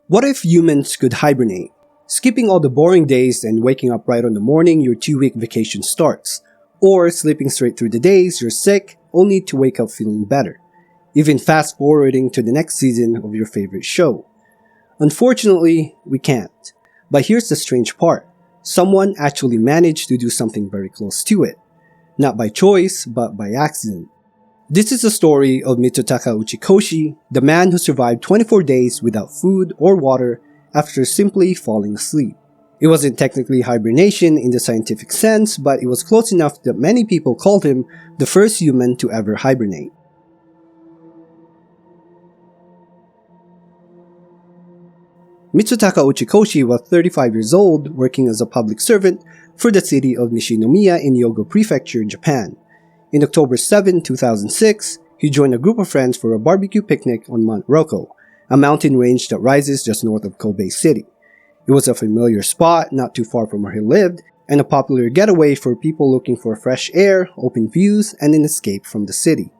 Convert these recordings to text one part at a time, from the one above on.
What if humans could hibernate? Skipping all the boring days and waking up right on the morning your 2-week vacation starts. Or sleeping straight through the days you're sick, only to wake up feeling better. Even fast forwarding to the next season of your favorite show. Unfortunately, we can't. But here's the strange part. Someone actually managed to do something very close to it. Not by choice, but by accident. This is the story of Mitsutaka Uchikoshi, the man who survived 24 days without food or water after simply falling asleep. It wasn't technically hibernation in the scientific sense, but it was close enough that many people called him the first human to ever hibernate. Mitsutaka Uchikoshi was 35 years old, working as a public servant for the city of Nishinomiya in Hyogo Prefecture, Japan. In October 7, 2006, he joined a group of friends for a barbecue picnic on Mount Rokko, a mountain range that rises just north of Kobe City. It was a familiar spot not too far from where he lived, and a popular getaway for people looking for fresh air, open views, and an escape from the city.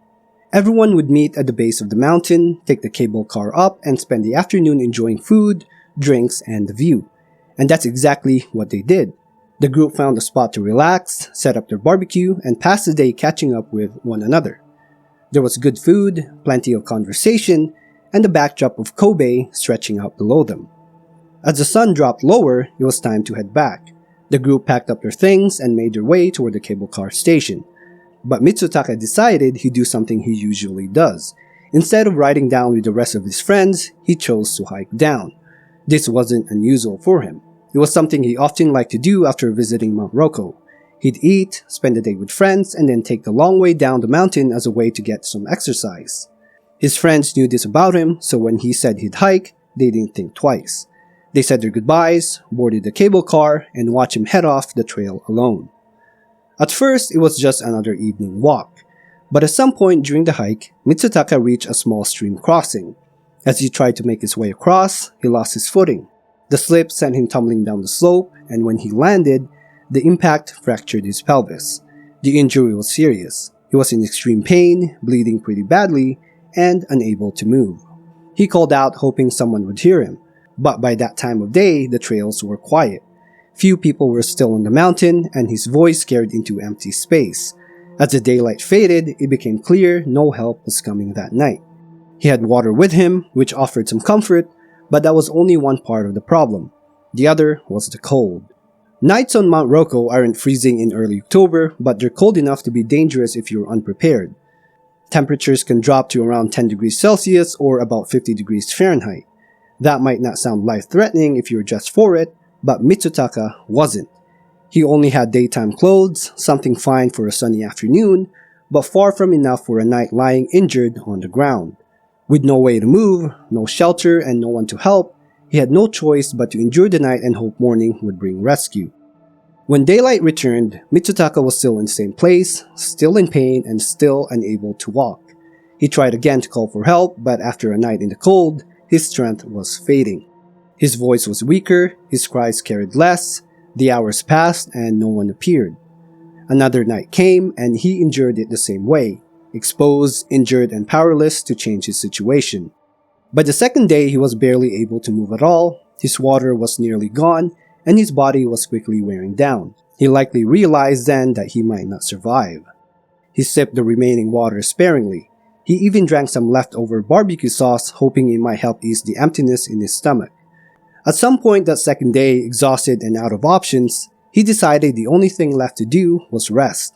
Everyone would meet at the base of the mountain, take the cable car up, and spend the afternoon enjoying food, drinks, and the view. And that's exactly what they did. The group found a spot to relax, set up their barbecue, and pass the day catching up with one another. There was good food, plenty of conversation, and the backdrop of Kobe stretching out below them. As the sun dropped lower, it was time to head back. The group packed up their things and made their way toward the cable car station. But Mitsutaka decided he'd do something he usually does. Instead of riding down with the rest of his friends, he chose to hike down. This wasn't unusual for him. It was something he often liked to do after visiting Mount Rokko. He'd eat, spend the day with friends, and then take the long way down the mountain as a way to get some exercise. His friends knew this about him, so when he said he'd hike, they didn't think twice. They said their goodbyes, boarded the cable car, and watched him head off the trail alone. At first, it was just another evening walk. But at some point during the hike, Mitsutaka reached a small stream crossing. As he tried to make his way across, he lost his footing. The slip sent him tumbling down the slope, and when he landed, the impact fractured his pelvis. The injury was serious. He was in extreme pain, bleeding pretty badly, and unable to move. He called out hoping someone would hear him, but by that time of day, the trails were quiet. Few people were still on the mountain, and his voice carried into empty space. As the daylight faded, it became clear no help was coming that night. He had water with him, which offered some comfort, but that was only one part of the problem. The other was the cold. Nights on Mount Rokko aren't freezing in early October, but they're cold enough to be dangerous if you're unprepared. Temperatures can drop to around 10 degrees Celsius or about 50 degrees Fahrenheit. That might not sound life-threatening if you're dressed for it, but Mitsutaka wasn't. He only had daytime clothes, something fine for a sunny afternoon, but far from enough for a night lying injured on the ground. With no way to move, no shelter, and no one to help, he had no choice but to endure the night and hope morning would bring rescue. When daylight returned, Mitsutaka was still in the same place, still in pain, and still unable to walk. He tried again to call for help, but after a night in the cold, his strength was fading. His voice was weaker, his cries carried less, the hours passed, and no one appeared. Another night came, and he endured it the same way. Exposed, injured, and powerless to change his situation. By the second day, he was barely able to move at all, his water was nearly gone, and his body was quickly wearing down. He likely realized then that he might not survive. He sipped the remaining water sparingly. He even drank some leftover barbecue sauce, hoping it might help ease the emptiness in his stomach. At some point that second day, exhausted and out of options, he decided the only thing left to do was rest.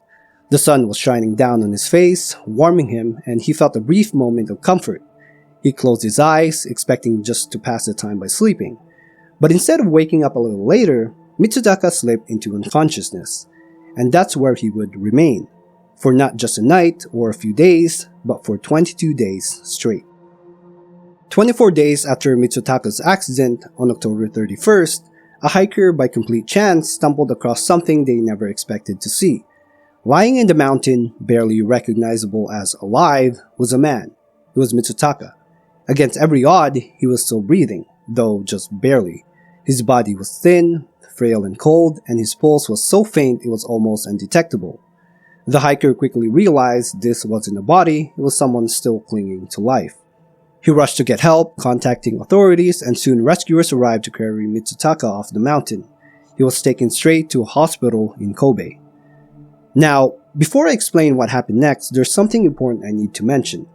The sun was shining down on his face, warming him, and he felt a brief moment of comfort. He closed his eyes, expecting just to pass the time by sleeping. But instead of waking up a little later, Mitsutaka slipped into unconsciousness. And that's where he would remain. For not just a night or a few days, but for 22 days straight. 24 days after Mitsutaka's accident on October 31st, a hiker by complete chance stumbled across something they never expected to see. Lying in the mountain, barely recognizable as alive, was a man. It was Mitsutaka. Against every odd, he was still breathing, though just barely. His body was thin, frail and cold, and his pulse was so faint it was almost undetectable. The hiker quickly realized this wasn't a body, it was someone still clinging to life. He rushed to get help, contacting authorities, and soon rescuers arrived to carry Mitsutaka off the mountain. He was taken straight to a hospital in Kobe. Now, before I explain what happened next, there's something important I need to mention.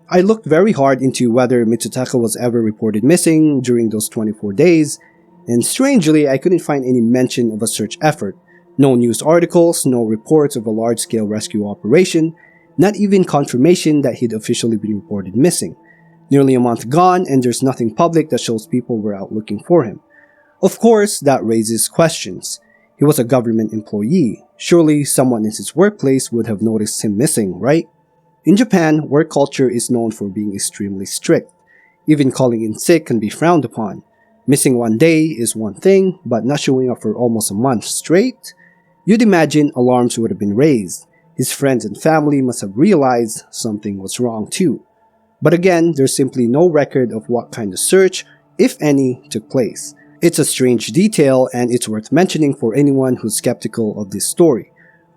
I looked very hard into whether Mitsutaka was ever reported missing during those 24 days, and strangely, I couldn't find any mention of a search effort. No news articles, no reports of a large-scale rescue operation, not even confirmation that he'd officially been reported missing. Nearly a month gone, and there's nothing public that shows people were out looking for him. Of course, that raises questions. He was a government employee. Surely someone in his workplace would have noticed him missing, right? In Japan, work culture is known for being extremely strict. Even calling in sick can be frowned upon. Missing one day is one thing, but not showing up for almost a month straight? You'd imagine alarms would have been raised. His friends and family must have realized something was wrong too. But again, there's simply no record of what kind of search, if any, took place. It's a strange detail, and it's worth mentioning for anyone who's skeptical of this story.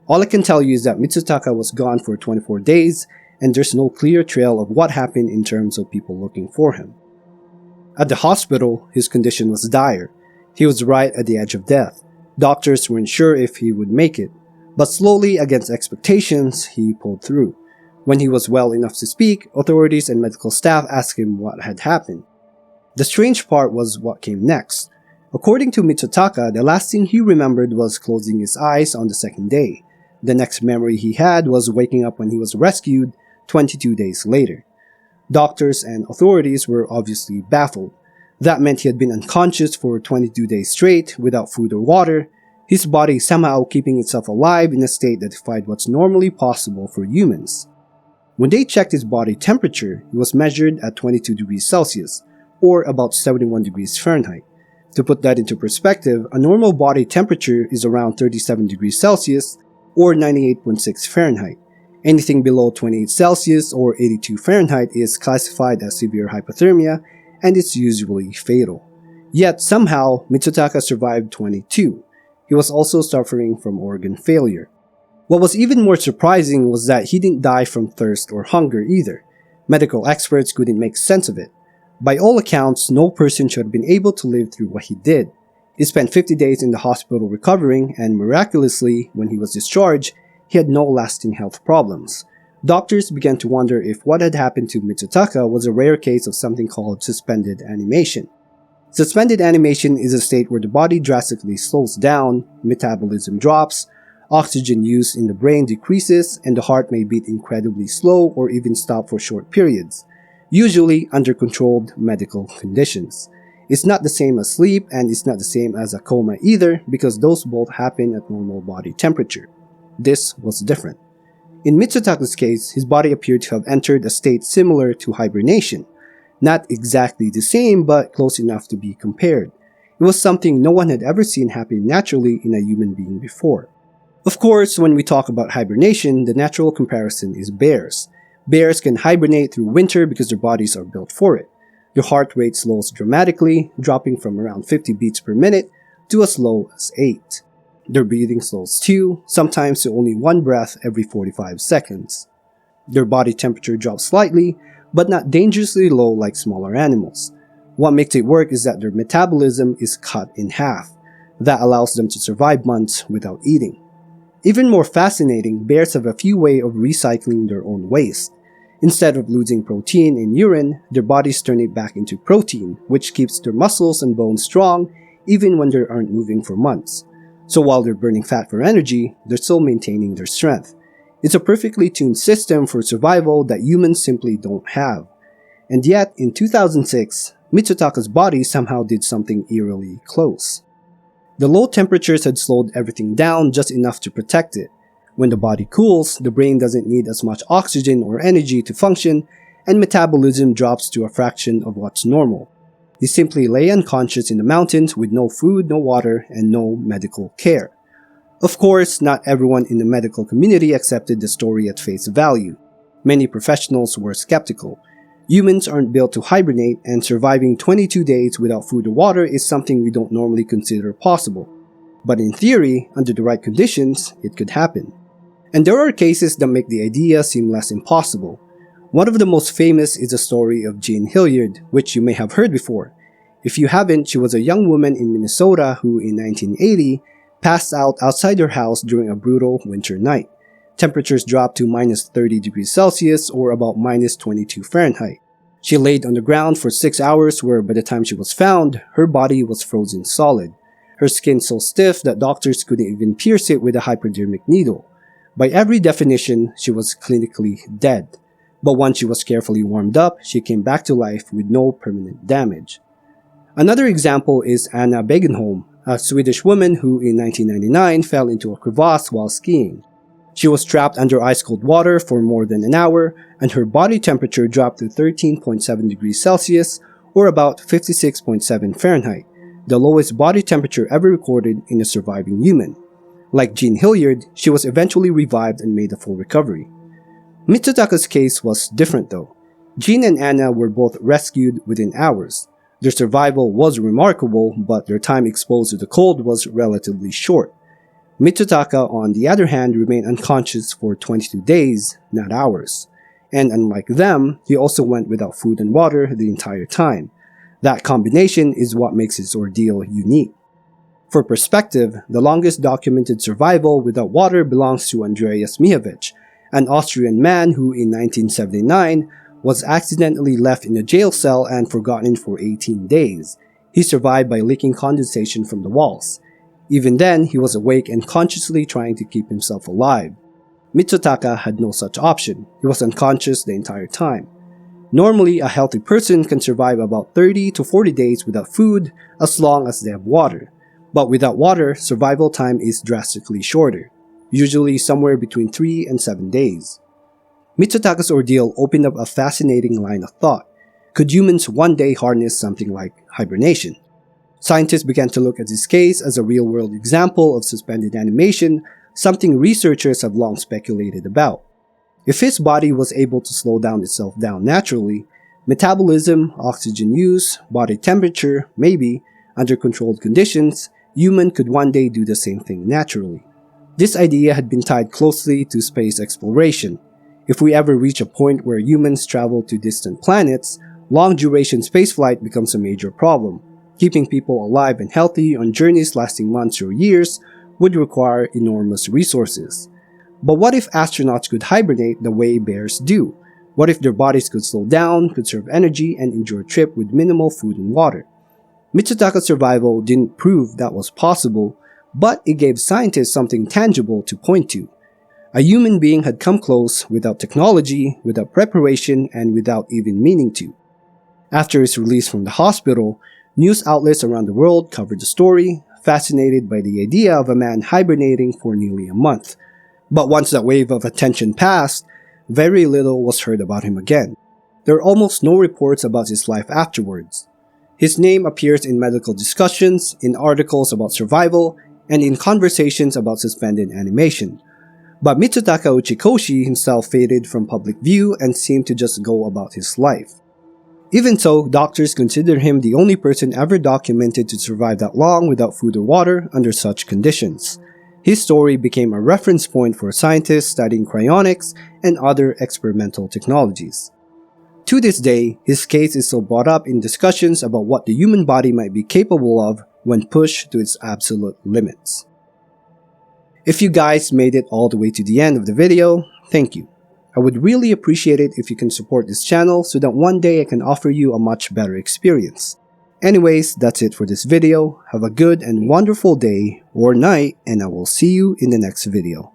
All I can tell you is that Mitsutaka was gone for 24 days, and there's no clear trail of what happened in terms of people looking for him. At the hospital, his condition was dire. He was right at the edge of death. Doctors weren't sure if he would make it, but slowly, against expectations, he pulled through. When he was well enough to speak, authorities and medical staff asked him what had happened. The strange part was what came next. According to Mitsutaka, the last thing he remembered was closing his eyes on the second day. The next memory he had was waking up when he was rescued 22 days later. Doctors and authorities were obviously baffled. That meant he had been unconscious for 22 days straight without food or water, his body somehow keeping itself alive in a state that defied what's normally possible for humans. When they checked his body temperature, it was measured at 22 degrees Celsius, or about 71 degrees Fahrenheit. To put that into perspective, a normal body temperature is around 37 degrees Celsius, or 98.6 Fahrenheit. Anything below 28 Celsius or 82 Fahrenheit is classified as severe hypothermia, and it's usually fatal. Yet somehow, Mitsutaka survived 22. He was also suffering from organ failure. What was even more surprising was that he didn't die from thirst or hunger either. Medical experts couldn't make sense of it. By all accounts, no person should have been able to live through what he did. He spent 50 days in the hospital recovering, and miraculously, when he was discharged, he had no lasting health problems. Doctors began to wonder if what had happened to Mitsutaka was a rare case of something called suspended animation. Suspended animation is a state where the body drastically slows down, metabolism drops, oxygen use in the brain decreases, and the heart may beat incredibly slow or even stop for short periods, usually under controlled medical conditions. It's not the same as sleep, and it's not the same as a coma either, because those both happen at normal body temperature. This was different. In Mitsutaka's case, his body appeared to have entered a state similar to hibernation. Not exactly the same, but close enough to be compared. It was something no one had ever seen happen naturally in a human being before. Of course, when we talk about hibernation, the natural comparison is bears. Bears can hibernate through winter because their bodies are built for it. Your heart rate slows dramatically, dropping from around 50 beats per minute to as low as 8. Their breathing slows too, sometimes to only one breath every 45 seconds. Their body temperature drops slightly, but not dangerously low like smaller animals. What makes it work is that their metabolism is cut in half. That allows them to survive months without eating. Even more fascinating, bears have a few ways of recycling their own waste. Instead of losing protein in urine, their bodies turn it back into protein, which keeps their muscles and bones strong even when they aren't moving for months. So while they're burning fat for energy, they're still maintaining their strength. It's a perfectly tuned system for survival that humans simply don't have. And yet, in 2006, Mitsutaka's body somehow did something eerily close. The low temperatures had slowed everything down just enough to protect it. When the body cools, the brain doesn't need as much oxygen or energy to function, and metabolism drops to a fraction of what's normal. He simply lay unconscious in the mountains with no food, no water, and no medical care. Of course, not everyone in the medical community accepted the story at face value. Many professionals were skeptical. Humans aren't built to hibernate, and surviving 22 days without food or water is something we don't normally consider possible. But in theory, under the right conditions, it could happen. And there are cases that make the idea seem less impossible. One of the most famous is the story of Jean Hilliard, which you may have heard before. If you haven't, she was a young woman in Minnesota who, in 1980, passed out outside her house during a brutal winter night. Temperatures dropped to minus 30 degrees Celsius or about minus 22 Fahrenheit. She laid on the ground for 6 hours where by the time she was found, her body was frozen solid. Her skin so stiff that doctors couldn't even pierce it with a hypodermic needle. By every definition, she was clinically dead. But once she was carefully warmed up, she came back to life with no permanent damage. Another example is Anna Begenholm, a Swedish woman who in 1999 fell into a crevasse while skiing. She was trapped under ice-cold water for more than an hour, and her body temperature dropped to 13.7 degrees Celsius or about 56.7 Fahrenheit, the lowest body temperature ever recorded in a surviving human. Like Jean Hilliard, she was eventually revived and made a full recovery. Mitsutaka's case was different though. Jean and Anna were both rescued within hours. Their survival was remarkable, but their time exposed to the cold was relatively short. Mitsutaka, on the other hand, remained unconscious for 22 days, not hours. And unlike them, he also went without food and water the entire time. That combination is what makes his ordeal unique. For perspective, the longest documented survival without water belongs to Andreas Mihavich, an Austrian man who in 1979 was accidentally left in a jail cell and forgotten for 18 days. He survived by licking condensation from the walls. Even then, he was awake and consciously trying to keep himself alive. Mitsutaka had no such option. He was unconscious the entire time. Normally, a healthy person can survive about 30 to 40 days without food as long as they have water. But without water, survival time is drastically shorter, usually somewhere between 3 and 7 days. Mitsutaka's ordeal opened up a fascinating line of thought. Could humans one day harness something like hibernation? Scientists began to look at this case as a real-world example of suspended animation, something researchers have long speculated about. If his body was able to slow itself down naturally, metabolism, oxygen use, body temperature, maybe, under controlled conditions, human could one day do the same thing naturally. This idea had been tied closely to space exploration. If we ever reach a point where humans travel to distant planets, long-duration spaceflight becomes a major problem. Keeping people alive and healthy on journeys lasting months or years would require enormous resources. But what if astronauts could hibernate the way bears do? What if their bodies could slow down, conserve energy, and endure a trip with minimal food and water? Mitsutaka's survival didn't prove that was possible, but it gave scientists something tangible to point to. A human being had come close without technology, without preparation, and without even meaning to. After his release from the hospital, news outlets around the world covered the story, fascinated by the idea of a man hibernating for nearly a month. But once that wave of attention passed, very little was heard about him again. There are almost no reports about his life afterwards. His name appears in medical discussions, in articles about survival, and in conversations about suspended animation. But Mitsutaka Uchikoshi himself faded from public view and seemed to just go about his life. Even so, doctors consider him the only person ever documented to survive that long without food or water under such conditions. His story became a reference point for scientists studying cryonics and other experimental technologies. To this day, his case is still brought up in discussions about what the human body might be capable of when pushed to its absolute limits. If you guys made it all the way to the end of the video, thank you. I would really appreciate it if you can support this channel so that one day I can offer you a much better experience. Anyways, that's it for this video. Have a good and wonderful day or night, and I will see you in the next video.